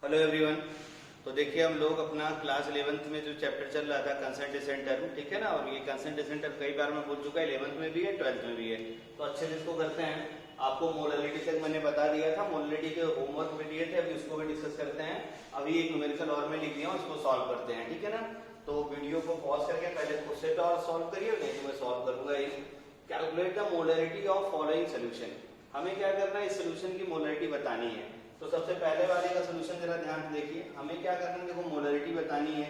Hello everyone. तो देखिए हम लोग अपना क्लास 11th में जो चैप्टर चल रहा था कंसंट्रेशन टर्म, ठीक है ना। और ये कंसंट्रेशन टर्म कई बार मैं बोल चुका है, 11th में भी है 12th में भी है। तो अच्छे से इसको करते हैं। आपको मोलरिटी तक मैंने बता दिया था, मोलरिटी के होमवर्क में दिए थे, अभी उसको भी डिस्कस करते हैं। अभी एक न्यूमेरिकल और मैं लिख दिया हूँ, इसको सॉल्व करते हैं, ठीक है ना। तो वीडियो को पॉज करके पहले खुद से तो सॉल्व करिए, नहीं तो मैं सॉल्व करूंगा ही। Calculate the molarity of following solution. हमें क्या करना है, इस सोल्यूशन की मोलरिटी बतानी है। तो सबसे पहले वाले का सोल्यूशन जरा ध्यान से देखिए। हमें क्या करना है, देखो मोलरिटी बतानी है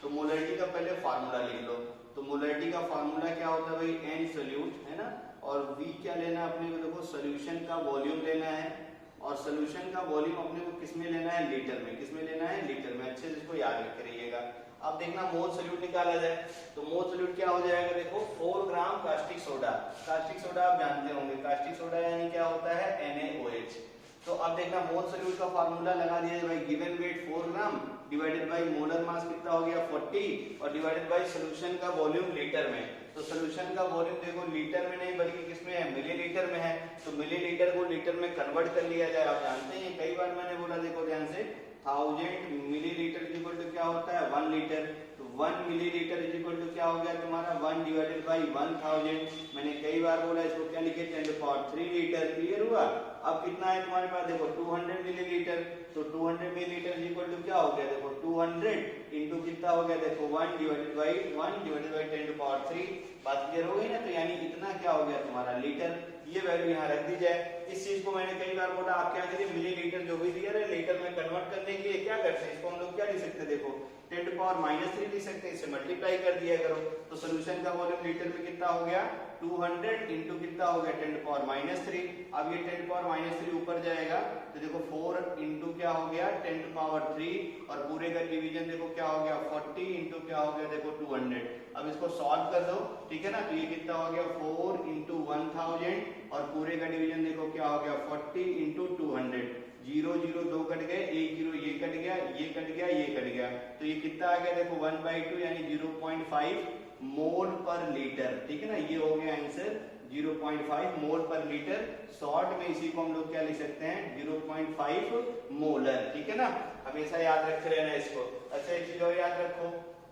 तो मोलरिटी का पहले फार्मूला लिख लो। तो मोलरिटी का फार्मूला क्या होता है भाई, एन सोल्यूट, है ना। और वी क्या लेना है अपने को, देखो सोल्यूशन का वॉल्यूम लेना है। और सोल्यूशन का वॉल्यूम अपने को किस में लेना है, लीटर में। किस में लेना है, लीटर में। अच्छे से इसको याद रख रखिएगा। अब देखना मोल सोल्यूट निकाला जाए तो मोल सोल्यूट क्या हो जाएगा, देखो 4 ग्राम कास्टिक सोडा। कास्टिक सोडा आप जानते होंगे, कास्टिक सोडा यानी क्या होता है, NaOH। तो अब देखना मोल सोल्यूट का फार्मूला लगा दिया भाई, given weight 4 gram divided by molar मास कितना हो गया 40 और डिवाइडेड बाय सोल्यूशन का वॉल्यूम लीटर में। तो सोल्यूशन का वॉल्यूम देखो लीटर में नहीं बल्कि किसमें है, मिलीलीटर में है। तो मिलीलीटर को लीटर में कन्वर्ट कर लिया जाए। आप जानते हैं कई बार मैंने बोला, देखो ध्यान से, 1000 मिलीलीटर इक्वल टू क्या होता है, 1 लीटर। तो 1 मिलीलीटर इक्वल टू क्या हो गया तुम्हारा, 1 डिवाइडेड बाय 1000। मैंने कई बार बोला, इसको क्या लिखे, 10³ लीटर। क्लियर हुआ। अब कितना है तुम्हारे पास, देखो 200 मिलीलीटर। तो 200 मिलीलीटर इक्वल टू क्या हो गया, देखो 200 इंटू कितना हो गया, देखो 1 डिवाइडेड बाय 10³ बात क्लियर हो गई ना। तो यानी इतना क्या हो गया तुम्हारा लीटर। ये वैल्यू यहाँ रख दी जाए। इस चीज को मैंने कई बार बोला, आप क्या करिए, मिलीलीटर जो भी दिया है लीटर में कन्वर्ट करने के लिए क्या करते हैं, इसको हम लोग क्या लिख सकते हैं, देखो 10³ लिख सकते हैं, इससे मल्टीप्लाई कर दिया करो। तो सोल्यूशन का वॉल्यूम लीटर में कितना हो गया, 200 इंटू कितना हो गया, 10⁻3। अब ये 10⁻3 ऊपर जाएगा तो देखो 4 इंटू क्या हो गया, 10⁻3 और पूरे का डिवीजन देखो क्या हो गया, 40 इंटू क्या हो गया, देखो 200। अब इसको सॉल्व कर दो, ठीक है ना। तो ये कितना हो गया, 4 इंटू 1000 और पूरे का डिवीजन देखो क्या हो गया, 40 इंटू 200। 0 0 2 कट गए, 1 0 ये कट गया, ये कट गया, ये कट गया। तो ये कितना आ गया, देखो 1/2 यानी 0.5 मोल पर लीटर, ठीक है ना। ये हो गया आंसर 0.5 मोल पर लीटर। शॉर्ट में इसी को हम लोग क्या लिख सकते हैं, 0.5 मोलर, ठीक है ना। हमेशा याद रखते रहना इसको। अच्छा एक चीज और याद रखो,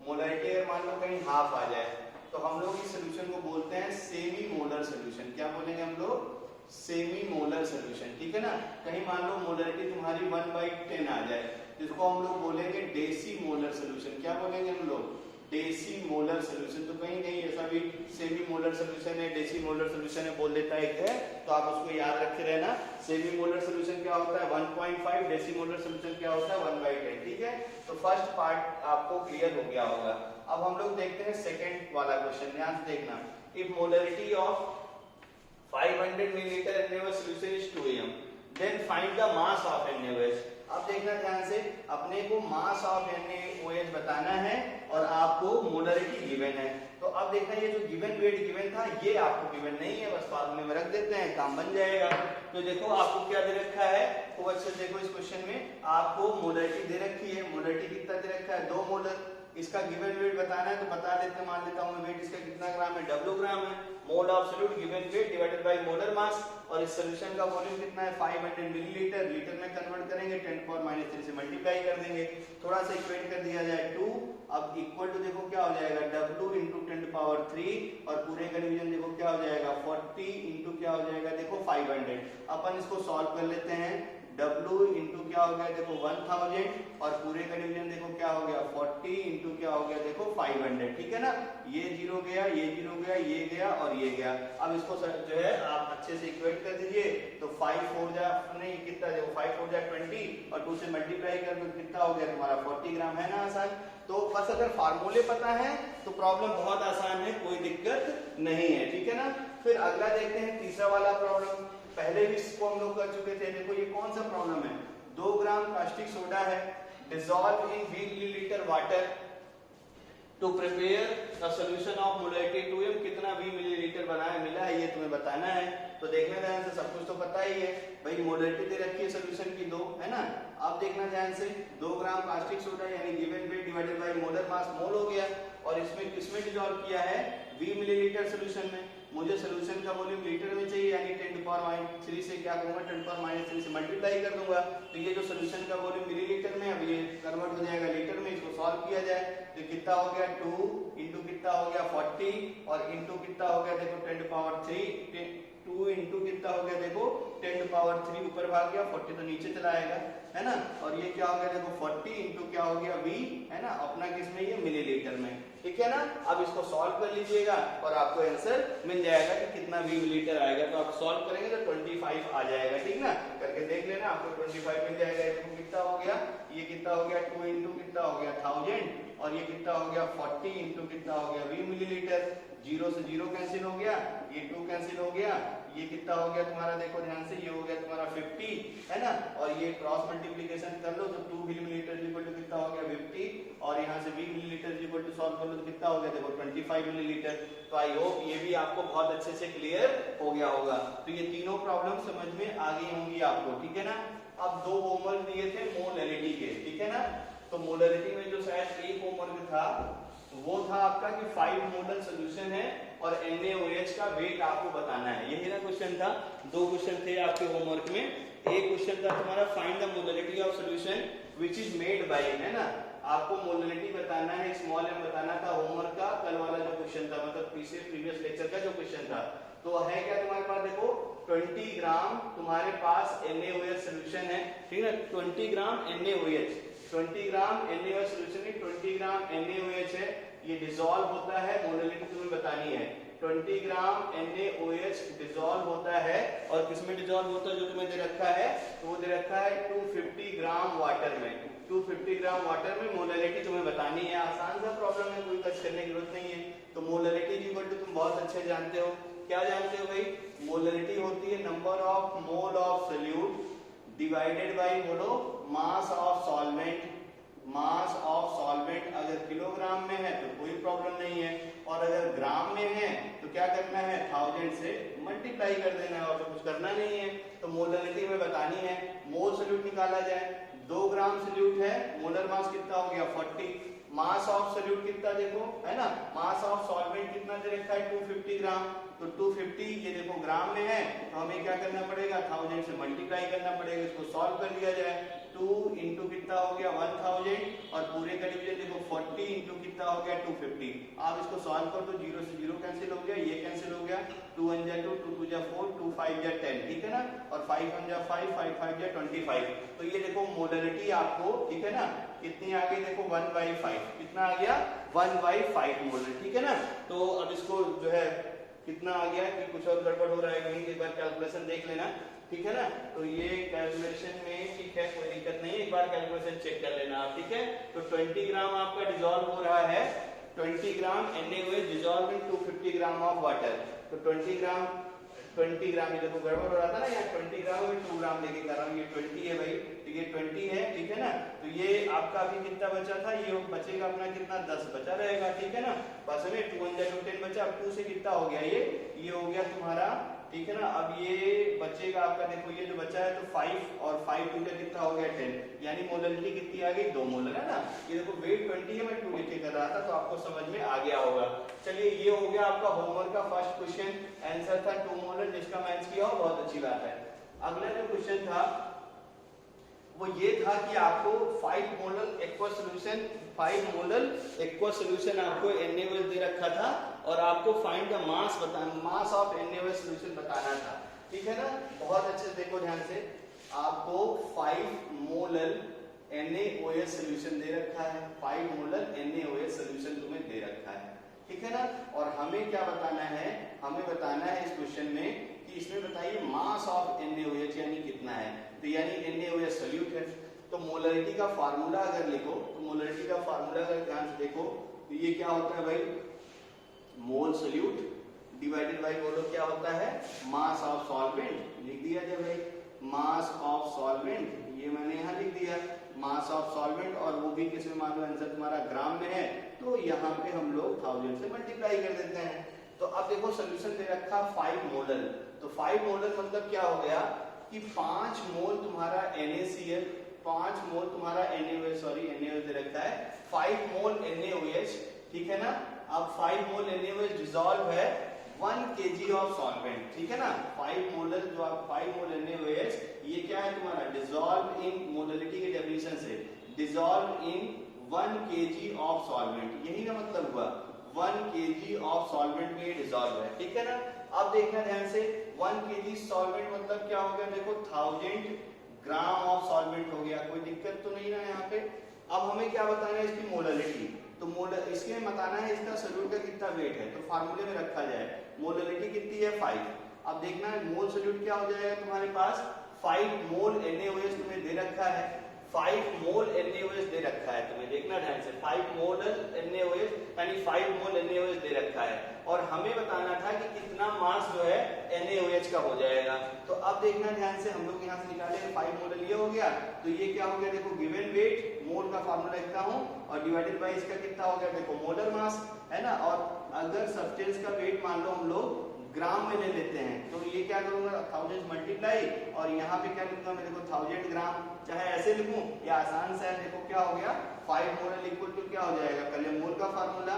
मोलरिटी अगर मान लो कहीं हाफ आ जाए तो हम लोग इस सोल्यूशन को बोलते हैं सेमी मोलर सोल्यूशन। क्या बोलेंगे हम लोग, सेमी मोलर सोल्यूशन, ठीक है ना। कहीं मान लो मोलरिटी तुम्हारी 1/10 आ जाए, जिसको हम लोग बोलेंगे डेसी मोलर सोल्यूशन। क्या बोलेंगे हम लोग, डेसी मोलर सोल्यूशन। तो कहीं कहीं ऐसा भी सेमी मोलर सोल्यूशन है, डेसी मोलर सोल्यूशन है बोल देता है, तो आप उसको याद रखे रहना। सेमी मोलर सोल्यूशन क्या होता है 1.5, डेसी मोलर सोल्यूशन क्या होता है 1/10, ठीक है। तो फर्स्ट पार्ट आपको क्लियर हो गया होगा। अब हम लोग देखते हैं सेकंड वाला क्वेश्चन, ध्यान से देखना। If molarity of 500 millilitre NaOH solution is 2 m, then find the mass of NaOH। अब देखना ध्यान से, अपने को मास ऑफ NaOH बताना है और आपको मोलरिटी गिवन है। तो अब देखना, ये जो गिवन वेट गिवन था ये आपको गिवन नहीं है, बस फार्मूले में रख देते हैं, काम बन जाएगा। तो देखो आपको क्या दे रखा है, खूब अच्छे से देखो इस क्वेश्चन में आपको मोलरिटी दे रखी है। मोलरिटी कितना दे रखा है, 2 मोलर। इसका गिवन वेट बताना है तो बता देते, मान लेता हूं वेट इसका कितना ग्राम है, W ग्राम है। मोल of solute given weight divided by molar मास। और इस सोल्यूशन का वॉल्यूम कितना है, 500 मिलीलीटर। लीटर में कन्वर्ट करेंगे, 10⁻³ से मल्टीप्लाई कर देंगे, थोड़ा सा इक्वेट कर दिया जाए 2। अब इक्वल टू देखो क्या हो जाएगा, W इंटू 10⁻3 और पूरे का डिवीजन देखो क्या हो जाएगा, 40 इंटू क्या हो जाएगा, देखो 500। अपन इसको सॉल्व कर लेते हैं। W इंटू क्या हो गया, देखो 1000 और पूरे का डिवीजन देखो क्या हो गया, 40 इंटू क्या हो गया, देखो 500, ठीक है ना। ये 0 गया, ये 0 गया, ये गया और ये गया। अब इसको जो है आप अच्छे से इक्वेट कर दीजिए। तो 5 4 जा नहीं कितना, देखो 5 4 जा 20 और 2 से मल्टीप्लाई कर दो, कितना हो गया तुम्हारा 40 ग्राम, है ना आसान। तो बस अगर फार्मूले पता है तो प्रॉब्लम बहुत आसान है, कोई दिक्कत नहीं है, ठीक है ना। फिर अगला देखते हैं तीसरा वाला प्रॉब्लम। पहले भी इसको हम लोग कर चुके थे। देखो ये कौन सा प्रॉब्लम है, 2 ग्राम कास्टिक सोडा है, dissolve in 20 millilitre water to prepare the solution of molarity 2 m। कितना 20 मिलीलीटर बनाया मिला है ये तुम्हें बताना है। तो देखना ध्यान से, सब कुछ तो पता ही है भाई, मोलरिटी दे रखी है सोल्यूशन की 2, है ना। अब देखना ध्यान से, 2 ग्राम कास्टिक सोडा यानी given weight divided by molar mass, mole हो गया। और इसमें किसमें डिसॉल्व किया है, 20 मिलीलीटर सोल्यूशन में। मुझे सोल्यूशन का वॉल्यूम लीटर में चाहिए, यानी 10⁻³ से क्या करूंगा, 10⁻³ से मल्टीप्लाई कर दूंगा। तो ये जो सोल्यूशन का वॉल्यूम मिलीलीटर में है कन्वर्ट हो जाएगा लीटर में, इसको सॉल्व किया जाए तो कितना हो गया 2 इंटू कितना हो गया 40 और इंटू कितना हो गया देखो 10 पावर 3, 2 इंटू कितना हो गया देखो 10 पावर 3 ऊपर भाग गया, 40 तो नीचे चला आएगा है ना, और ये क्या हो गया देखो 40 इंटू क्या हो गया V है ना, अपना किस में ये मिलीलीटर में, ठीक है ना। अब इसको सॉल्व कर लीजिएगा और आपको आंसर मिल जाएगा कि कितना V मिलीलीटर आएगा, तो आप सॉल्व करेंगे तो 25 आ जाएगा, ठीक ना, करके देख लेना आपको 25 मिल जाएगा। देखो कितना हो गया, ये कितना हो गया 2 इंटू कितना हो गया 1000 और ये कितना हो गया 40 इंटू कितना हो गया 20 मिलीलीटर, 0 से 0 कैंसिल हो गया, ये 2 कैंसिल हो गया, ये कितना हो गया तुम्हारा देखो ध्यान से, ये हो गया तुम्हारा 50 है ना, और ये क्रॉस मल्टीप्लिकेशन कर लो तो 2 मिलीलीटर इक्वल टू कितना हो गया 50 और यहाँ से 20 मिलीलीटर इक्वल टू सॉल्व कर लो तो कितना हो गया देखो 25 मिलीलीटर। तो आई होप ये भी आपको बहुत अच्छे से क्लियर हो गया होगा। तो ये तीनों प्रॉब्लम समझ में आ गई होंगी आपको, ठीक है ना। अब 2 होमवर्क दिए थे मोलैरिटी के, ठीक है ना, तो मोलैरिटी में जो शायद एक होमवर्क था वो था आपका कि 5 मोलर सोल्यूशन है और NaOH का वेट आपको बताना है, यही ना क्वेश्चन था। 2 क्वेश्चन थे आपके होमवर्क में, एक क्वेश्चन था तुम्हारा find the molarity of solution which is made by, है ना, आपको मोलैरिटी बताना है, स्मॉल m बताना था होमवर्क का, कल वाला जो क्वेश्चन था मतलब प्रीवियस लेक्चर का जो क्वेश्चन था। तो है क्या तुम्हारे पास देखो 20 ग्राम तुम्हारे पास NaOH सोल्यूशन है, ठीक है, 20 ग्राम NaOH, 20 ग्राम NaOH सोल्यूशन में 20 ग्राम NaOH है, ये डिसॉल्व होता है, मोलैरिटी तुम्हें बतानी है। 20 ग्राम NaOH डिसॉल्व होता है और किसमें डिसॉल्व होता है जो तुम्हें दे रखा है, तो वो दे रखा है 250 ग्राम वाटर में, 250 ग्राम वाटर में मोलैरिटी तुम्हें बतानी है। आसान सा प्रॉब्लम है, कोई कष्ट करने की जरूरत नहीं है। तो मोलैरिटी इक्वल टू तुम बहुत अच्छे जानते हो, क्या जानते हो भाई, मोलैरिटी होती है number of mole of solute divided by बोलो mass of solvent, mass of solvent अगर किलोग्राम में है तो कोई प्रॉब्लम नहीं है, और अगर ग्राम में है तो क्या करना है 1000 से मल्टीप्लाई कर देना है और तो कुछ करना नहीं है। तो मोलैरिटी हमें बतानी है, मोल सोल्यूट निकाला जाए, 2 ग्राम सोल्यूट है, मोलर मास कितना हो गया 40, मास ऑफ सोल्यूट कितना देखो है ना, मास ऑफ सॉल्वेंट कितना दे रखा है 250 ग्राम, तो 250 ये देखो ग्राम में है तो हमें क्या करना पड़ेगा 1000 से मल्टीप्लाई करना पड़ेगा, इसको सॉल्व कर लिया जाए, 2 इंटू कितना हो गया 1000 और पूरे का डिवीजन देखो 40 इंटू कितना हो गया 250, आप इसको सॉल्व कर दो, 0 से 0 कैंसिल हो गया, ये कैंसिल हो गया, 2 1 जा 2, 2 2 जा 4, 2 5 जा 10, ठीक है ना, और 5 1 जा 5, 5 5 जा 25। तो ये देखो मोलैरिटी आपको, ठीक है ना, कितनी आ गई देखो 1/5, कितना आ गया 1/5 मोलर, ठीक है ना। तो अब इसको जो है कितना आ गया कि कुछ और गड़बड़ हो रहा है कहीं, एक बार कैलकुलेशन देख लेना, ठीक है ना। तो ये कैलकुलेशन में ठीक है, कोई दिक्कत नहीं है, एक बार कैलकुलेशन चेक कर लेना आप, ठीक है। तो 20 ग्राम आपका डिसॉल्व हो रहा है, 20 ग्राम NaOH dissolve in 250 gram of water, तो 20 ग्राम ये देखो गड़बड़ हो रहा था ना, यहाँ 20 ग्राम में 2 ग्राम लेके कर रहा हूँ, ये 20 है भाई, तो ये 20 है, ठीक है ना। तो ये आपका अभी कितना बचा था, ये बचेगा अपना कितना 10 बचा रहेगा, ठीक है ना, बस में 2 1 जा 10 बचा, अब 2 से कितना हो गया ये हो गया तुम्हारा, ठीक है ना। अब ये बचेगा आपका देखो, ये जो बचा है तो 5 और 5 2 का कितना हो गया 10, यानी मोलैरिटी कितनी आ गई 2 मोलर, है ना। ये देखो वेट 20 है, मैं 2 लिखे कर रहा था तो आपको समझ में आ गया होगा। चलिए ये हो गया आपका होमवर्क का फर्स्ट क्वेश्चन, आंसर था 2 मोलर, जिसका मैच किया हो बहुत अच्छी बात है। अगला जो क्वेश्चन था वो ये था कि आपको 5 molar aqua solution, 5 molar aqua solution आपको NaOH दे रखा था और आपको फाइंड द मास बताना, मास ऑफ NaOH सॉल्यूशन बताना था, ठीक है ना। बहुत अच्छे से देखो ध्यान से, आपको 5 मोलर NaOH सॉल्यूशन दे रखा है, 5 मोलर NaOH सॉल्यूशन तुम्हें दे रखा है, ठीक है ना। और हमें क्या बताना है, हमें बताना है इस क्वेश्चन में कि इसमें बताइए मास ऑफ NaOH यानी कितना है, तो यानी NaOH सॉल्यूट है। तो मोलैरिटी का फार्मूला अगर लिखो, तो मोलैरिटी का फार्मूला अगर ध्यान से देखो तो ये क्या होता है भाई, मोल सोल्यूट डिवाइडेड बाय बोलो क्या होता है मास ऑफ सॉल्वेंट, लिख दिया जाए भाई, मास ऑफ सॉल्वेंट, ये मैंने यहाँ लिख दिया मास ऑफ सॉल्वेंट, और वो भी किसमें मान लो आंसर तुम्हारा ग्राम में है, तो यहाँ पे हम लोग 1000 से मल्टीप्लाई कर देते हैं। तो अब देखो सोल्यूशन दे रखा 5 मोलर, तो 5 मोलर मतलब क्या हो गया कि 5 मोल तुम्हारा NaCl, 5 मोल तुम्हारा NaOH दे रखा है, 5 मोल NaOH, ठीक है ना। अब 5 मोल NaOH डिसॉल्व है 1 kg ऑफ सॉल्वेंट, ठीक है ना। 5 मोलर जो 5 मोल NaOH ये क्या है तुम्हारा डिसॉल्व इन मोलैरिटी के डेफिनेशन से dissolve in 1 kg of solvent, यही ना मतलब हुआ 1 kg ऑफ सॉल्वेंट में डिसॉल्व है, ठीक है ना। अब देखना ध्यान से 1 kg सॉल्वेंट मतलब क्या हो गया, देखो 1000 ग्राम ऑफ सॉल्वेंट हो गया, कोई दिक्कत तो नहीं ना यहाँ पे। अब हमें क्या बताना है इसकी मोलरिटी, तो मोलर इसमें बताना है इसका सोल्यूट का कितना वेट है, तो फार्मूले में रखा जाए मोलरिटी कितनी है 5। अब देखना है मोल सोल्यूट क्या हो जाएगा तुम्हारे पास 5 मोल NaOH तुम्हें दे रखा है, 5 मोल NaOH दे रखा है तुम्हें, देखना ध्यान से 5 मोल NaOH यानी 5 मोल NaOH दे रखा है, और हमें बताना था कि कितना मास जो है NaOH का हो जाएगा। तो अब देखना ध्यान से हम लोग यहाँ से निकालेंगे 5 मोल ये हो गया, तो ये क्या हो गया देखो गिवन वेट मोल का फार्मूला लिखता हूँ और डिवाइडेड बाय इसका कितना हो गया देखो मोलर मास है ना। और अगर सब्सटेंस का वेट मान लो हम लोग ग्राम में ले लेते हैं, तो ये क्या करूंगा 1000 मल्टीप्लाई और यहाँ पे क्या लिखूंगा मैं देखो 1000 ग्राम, चाहे ऐसे लिखूं या आसान से है, देखो क्या हो गया 5 मोल इक्वल टू क्या हो जाएगा पहले मोल का फार्मूला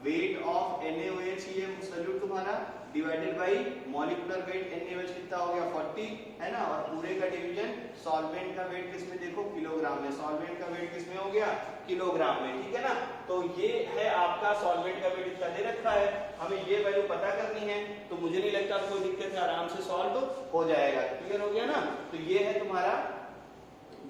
वेट ऑफ NaOH ये सोल्यूट तुम्हारा divided by molecular weight NaOH कितना हो गया 40 है ना, और पूरे का डिवीजन सॉल्वेंट का वेट किसमें देखो किलोग्राम में, सॉल्वेंट का वेट किसमें हो गया किलोग्राम में, ठीक है ना। तो ये है आपका सॉल्वेंट का वेट इतना दे रखा है, हमें ये वैल्यू पता करनी है, तो मुझे नहीं लगता कोई दिक्कत है, आराम से सॉल्व हो जाएगा, क्लियर हो गया ना। तो ये है तुम्हारा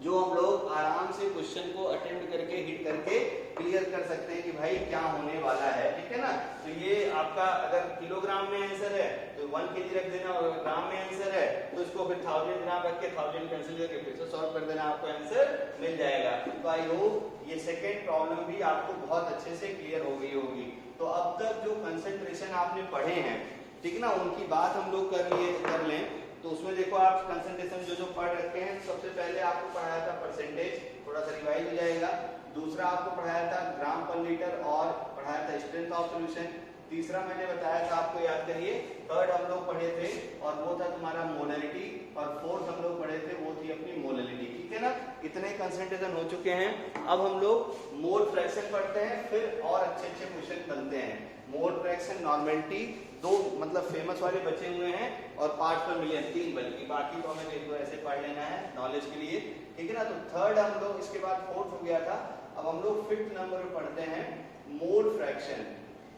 जो हम लोग आराम से क्वेश्चन को अटेम्प्ट करके हिट करके क्लियर कर सकते हैं कि भाई क्या होने वाला है, ठीक है ना। तो ये आपका अगर किलोग्राम में आंसर है तो 1 kg रख देना, और ग्राम में आंसर है तो इसको फिर 1000 ग्राम रख के 1000 कैंसिल करके फिर से सॉल्व कर देना, आपको आंसर मिल जाएगा। तो आई होप ये सेकंड प्रॉब्लम भी आपको बहुत अच्छे से क्लियर हो गई होगी। तो अब तक जो कंसंट्रेशन आपने पढ़े हैं, ठीक ना, उनकी बात हम लोग कर लें। तो उसमें देखो आप कंसंट्रेशन जो पढ़ रखे हैं, सबसे पहले आपको पढ़ाया था परसेंटेज, थोड़ा सा रिवाइज हो जाएगा। दूसरा आपको पढ़ाया था ग्राम पर लीटर और पढ़ाया था स्ट्रेंथ ऑफ सॉल्यूशन। तीसरा मैंने बताया था आपको याद करिए, थर्ड हम लोग पढ़े थे और वो था तुम्हारा मोलरिटी, और फोर्थ हम लोग पढ़े थे वो थी अपनी मोलरिटी, ठीक है ना। इतने कंसंट्रेशन हो चुके हैं, अब हम लोग मोल फ्रैक्शन पढ़ते हैं, फिर और अच्छे अच्छे क्वेश्चन बनते हैं। मोल फ्रैक्शन नॉर्मेलिटी दो मतलब फेमस वाले बचे हुए हैं, और पार्ट पर मिलियन 3, बल्कि बाकी तो हमें एक दो ऐसे पढ़ लेना है नॉलेज के लिए, ठीक है ना। तो थर्ड हम लोग, इसके बाद फोर्थ हो गया था, अब हम लोग 5th नंबर पर पढ़ते हैं मोल फ्रैक्शन,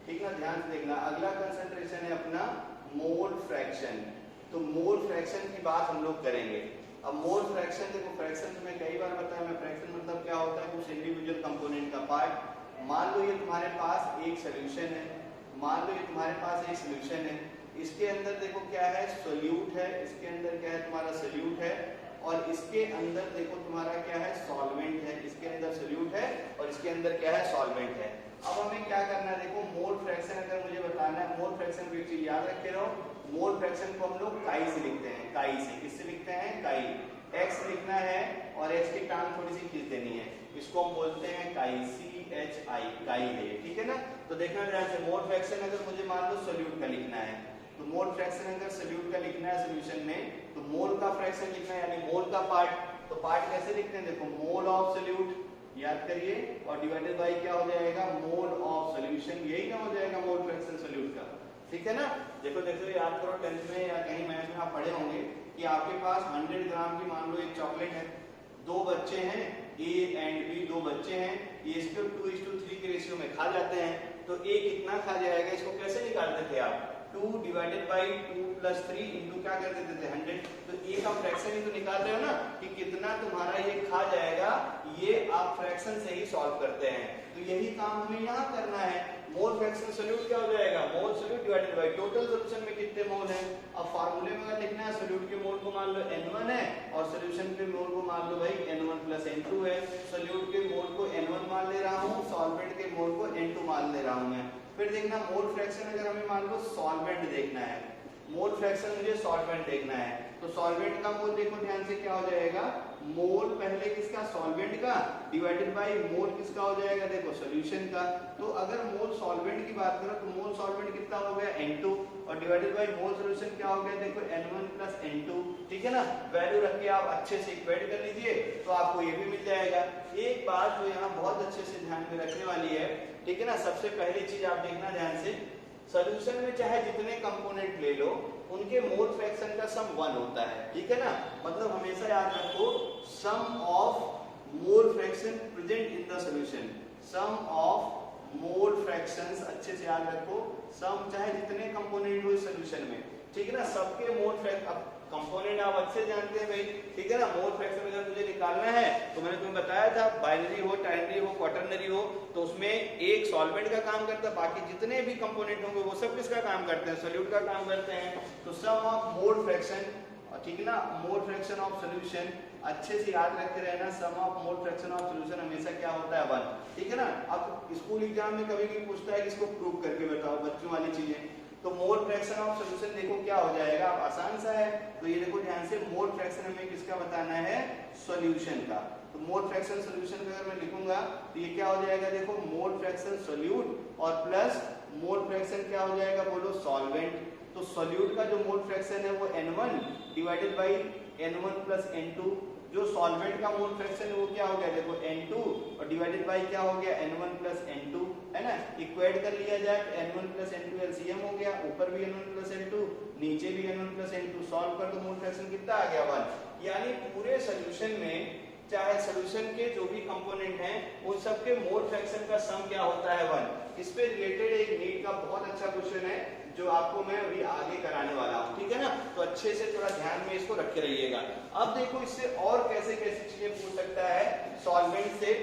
ठीक है ना। ध्यान से देखना, अगला कंसंट्रेशन है अपना मोल फ्रैक्शन। तो मोल फ्रैक्शन की बात हम लोग करेंगे। अब मोल फ्रैक्शन देखो, फ्रैक्शन में कई बार बताया मैं, फ्रैक्शन मतलब क्या होता है कुछ इंडिविजुअल कंपोनेंट का पार्ट। मान लो ये तुम्हारे पास एक सोल्यूशन है, मान लो ये तुम्हारे पास एक सोल्यूशन है, इसके अंदर देखो क्या है सोल्यूट है, इसके अंदर क्या है तुम्हारा सोल्यूट है, और इसके अंदर देखो तुम्हारा क्या है सॉल्वेंट है, इसके अंदर सोल्यूट है और इसके अंदर क्या है सॉल्वेंट है। अब हमें क्या करना है देखो, मोल फ्रैक्शन अगर मुझे बताना है, मोल फ्रैक्शन की चीज याद रखे रहो, मोल फ्रैक्शन को हम लोग काई से लिखते हैं, काई से, किससे लिखते हैं काई, एक्स लिखना है और एक्स की टांग थोड़ी सी खींच देनी है, इसको हम बोलते हैं काई, CHI, काई है, ठीक है ना। तो देखना ध्यान से, मोल फ्रैक्शन अगर मुझे मान लो सोल्यूट का लिखना है, तो मोल फ्रैक्शन अगर सोल्यूट का लिखना है सोल्यूशन में, तो मोल का फ्रैक्शन लिखना है यानी मोल का पार्ट, तो पार्ट कैसे लिखते हैं देखो, मोल ऑफ सोल्यूट याद करिए, और डिवाइडेड बाय क्या हो जाएगा मोल ऑफ सोल्यूशन, यही ना हो जाएगा मोल फ्रैक्शन सोल्यूट का, ठीक है ना। देखो याद करो 10th में या कहीं मैथ में आप पढ़े होंगे कि आपके पास 100 ग्राम की मान लो एक चॉकलेट है, दो बच्चे हैं A एंड B, दो बच्चे हैं, ये इसको 2:3 के रेशियो में खा जाते हैं, तो A कितना खा जाएगा, इसको कैसे निकालते थे आप, 2 डिवाइडेड बाई 2 प्लस 3 इंटू क्या कर देते थे 100, तो A का फ्रैक्शन ही तो निकाल रहे हो ना कि कितना तुम्हारा ये खा जाएगा, ये आप फ्रैक्शन से ही सॉल्व करते हैं। तो यही काम हमें यहाँ करना है, मोल फ्रैक्शन सोल्यूट क्या हो जाएगा, mole solute divided by total solution में कितने मोल हैं। अब फार्मूले में अगर लिखना है, सोल्यूट के मोल को मान लो N1 है और सोल्यूशन के मोल को मान लो भाई N1 प्लस N2 है, सोल्यूट के मोल को N1 मान ले रहा हूँ, सॉल्वेंट के मोल को N2 मान ले रहा हूँ मैं। फिर देखना मोल फ्रैक्शन अगर हमें मान लो सॉल्वेंट देखना है, मोल फ्रैक्शन मुझे सॉल्वेंट देखना है, तो सॉल्वेंट का मोल देखो ध्यान से क्या हो जाएगा, मोल पहले किसका सॉल्वेंट का डिवाइडेड बाय मोल किसका हो जाएगा देखो सॉल्यूशन का। तो अगर मोल सॉल्वेंट की बात करो तो मोल सॉल्वेंट कितना हो गया N2 और डिवाइडेड बाय मोल सॉल्यूशन क्या हो गया देखो N1 प्लस N2, ठीक है ना। वैल्यू रख के आप अच्छे से इक्वेट कर लीजिए तो आपको ये भी मिल जाएगा। एक बात जो यहाँ बहुत अच्छे से ध्यान में रखने वाली है, ठीक है ना, सबसे पहली चीज आप देखना ध्यान से, सॉल्यूशन में चाहे जितने कंपोनेंट ले लो उनके मोल फ्रैक्शन का सम 1 होता है, ठीक है ना। मतलब हमेशा याद रखो sum of mole fraction present in the solution, sum of mole fractions, अच्छे से याद रखो, सम चाहे जितने कंपोनेंट हो इस सॉल्यूशन में, ठीक है ना, सबके मोल फ्रैक्शन, कंपोनेंट आप अच्छे जानते हैं भाई, ठीक है ना। मोल फ्रैक्शन अगर मुझे निकालना है तो मैंने तुम्हें बताया था बाइनरी हो, टर्नरी हो, क्वाटरनरी हो, तो उसमें एक सॉल्वेंट का काम करता है, बाकी जितने भी कंपोनेंट होंगे वो सब किसका काम करते हैं, सोल्यूट का काम करते हैं। तो सम ऑफ मोल फ्रैक्शन, ठीक है ना, मोल फ्रैक्शन ऑफ सॉल्यूशन, अच्छे से याद रखते रहना, sum of mole fraction of solution हमेशा क्या होता है 1, ठीक है ना। अब स्कूल एग्जाम में कभी भी पूछता है कि इसको प्रूव करके बताओ, बच्चों वाली चीजें, तो मोल फ्रैक्शन ऑफ सॉल्यूशन देखो क्या हो जाएगा, अब आसान सा है, तो ये देखो ध्यान से, मोल फ्रैक्शन हमें किसका बताना है, सॉल्यूशन का। तो मोल फ्रैक्शन सॉल्यूशन का अगर मैं लिखूंगा तो ये क्या हो जाएगा, देखो मोल फ्रैक्शन सोल्यूट और प्लस मोल फ्रैक्शन क्या हो जाएगा, बोलो सॉल्वेंट। तो सोल्यूट का जो मोल फ्रैक्शन है वो N1 divided by N1 plus N2, जो सॉल्वेंट का मोल फ्रैक्शन है वो क्या हो गया, देखो N2 और डिवाइडेड बाई क्या हो गया, N1 प्लस N2, है ना। इक्वेट कर लिया जाए तो N1 प्लस N2 एलसीएम हो गया, ऊपर भी N1 प्लस N2, नीचे भी N1 प्लस N2, सॉल्व कर तो मोल फ्रैक्शन कितना आ गया 1। यानी पूरे सॉल्यूशन में चाहे सॉल्यूशन के जो भी कंपोनेंट हैं उन सब के मोल फ्रैक्शन का सम क्या होता है 1। इस पे रिलेटेड एक नीट का बहुत अच्छा क्वेश्चन है जो आपको मैं अभी आगे कराने वाला हूँ, ठीक है ना। तो अच्छे से थोड़ा ध्यान में इसको रखे रहिएगा। अब देखो इससे और कैसे कैसे चीजें पूछ सकता है सॉल्वेंट से,